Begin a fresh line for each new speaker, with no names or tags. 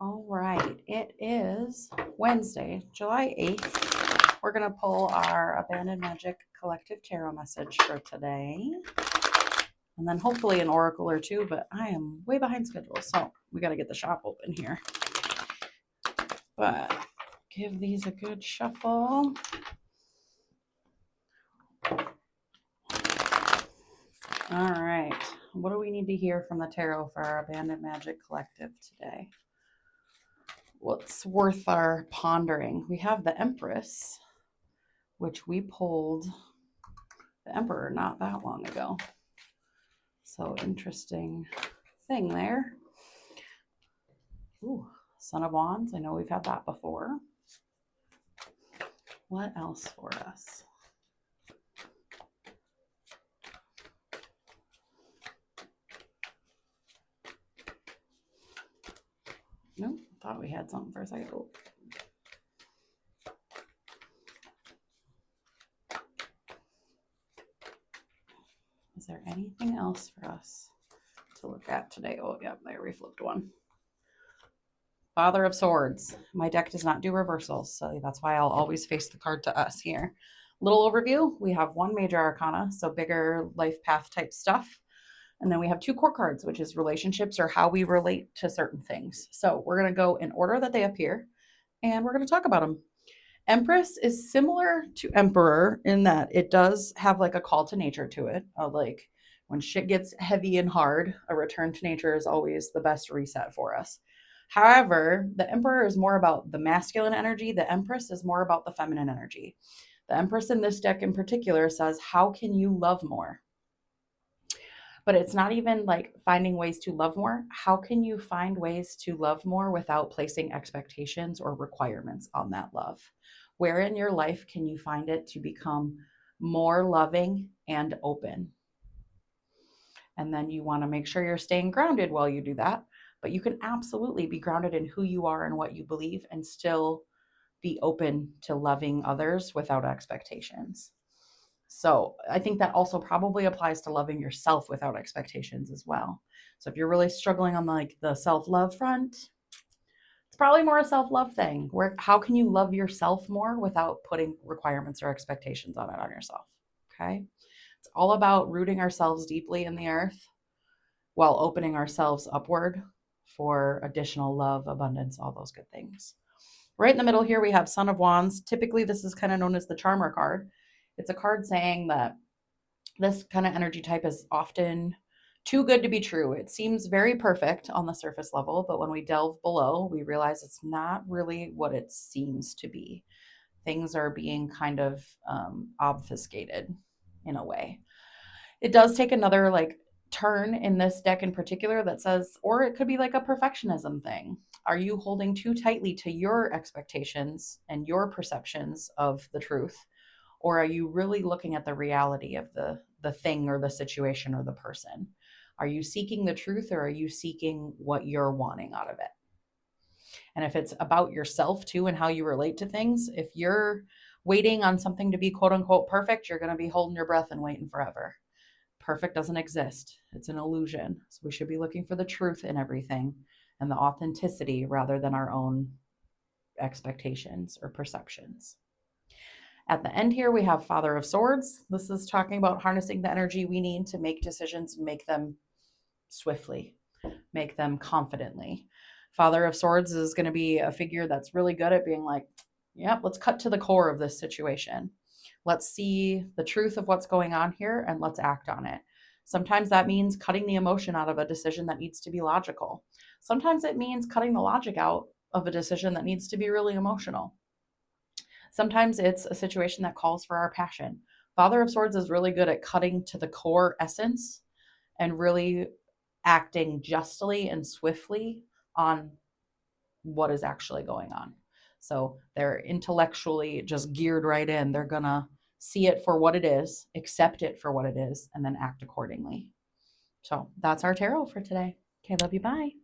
All right, it is Wednesday, July 8th. We're going to pull our Abandoned Magic Collective Tarot message for today. And then hopefully an oracle or two, but I am way behind schedule, so we got to get the shop open here. But give these a good shuffle. All right, what do we need to hear from the tarot for our Abandoned Magic Collective today? What's worth our pondering? We have the Empress, which we pulled the Emperor not that long ago. So interesting thing there. Ooh, Son of Wands. I know we've had that before. What else for us? Nope, thought we had something for a second. Oh. Is there anything else for us to look at today? Oh, yeah, there we flipped one. Father of Swords. My deck does not do reversals, so that's why I'll always face the card to us here. Little overview. We have one major arcana, so bigger life path type stuff. And then we have two core cards, which is relationships or how we relate to certain things. So we're going to go in order that they appear, and we're going to talk about them. Empress is similar to Emperor in that it does have like a call to nature to it. Like when shit gets heavy and hard, a return to nature is always the best reset for us. However, the Emperor is more about the masculine energy. The Empress is more about the feminine energy. The Empress in this deck in particular says, how can you love more? But it's not even like finding ways to love more. How can you find ways to love more without placing expectations or requirements on that love? Where in your life can you find it to become more loving and open? And then you want to make sure you're staying grounded while you do that. But you can absolutely be grounded in who you are and what you believe and still be open to loving others without expectations. So I think that also probably applies to loving yourself without expectations as well. So if you're really struggling on like the self-love front, it's probably more a self-love thing. Where how can you love yourself more without putting requirements or expectations on it on yourself? Okay. It's all about rooting ourselves deeply in the earth while opening ourselves upward for additional love, abundance, all those good things. Right in the middle here, we have Son of Wands. Typically, this is kind of known as the Charmer card. It's a card saying that this kind of energy type is often too good to be true. It seems very perfect on the surface level, but when we delve below, we realize it's not really what it seems to be. Things are being kind of obfuscated in a way. It does take another like turn in this deck in particular that says, or it could be like a perfectionism thing. Are you holding too tightly to your expectations and your perceptions of the truth? Or are you really looking at the reality of the thing or the situation or the person? Are you seeking the truth or are you seeking what you're wanting out of it? And if it's about yourself too and how you relate to things, if you're waiting on something to be quote unquote perfect, you're going to be holding your breath and waiting forever. Perfect doesn't exist. It's an illusion. So we should be looking for the truth in everything and the authenticity rather than our own expectations or perceptions. At the end here, we have Father of Swords. This is talking about harnessing the energy we need to make decisions and make them swiftly, make them confidently. Father of Swords is going to be a figure that's really good at being like, yep, let's cut to the core of this situation. Let's see the truth of what's going on here and let's act on it. Sometimes that means cutting the emotion out of a decision that needs to be logical. Sometimes it means cutting the logic out of a decision that needs to be really emotional. Sometimes it's a situation that calls for our passion. Father of Swords is really good at cutting to the core essence and really acting justly and swiftly on what is actually going on. So they're intellectually just geared right in. They're going to see it for what it is, accept it for what it is, and then act accordingly. So that's our tarot for today. Okay, love you. Bye.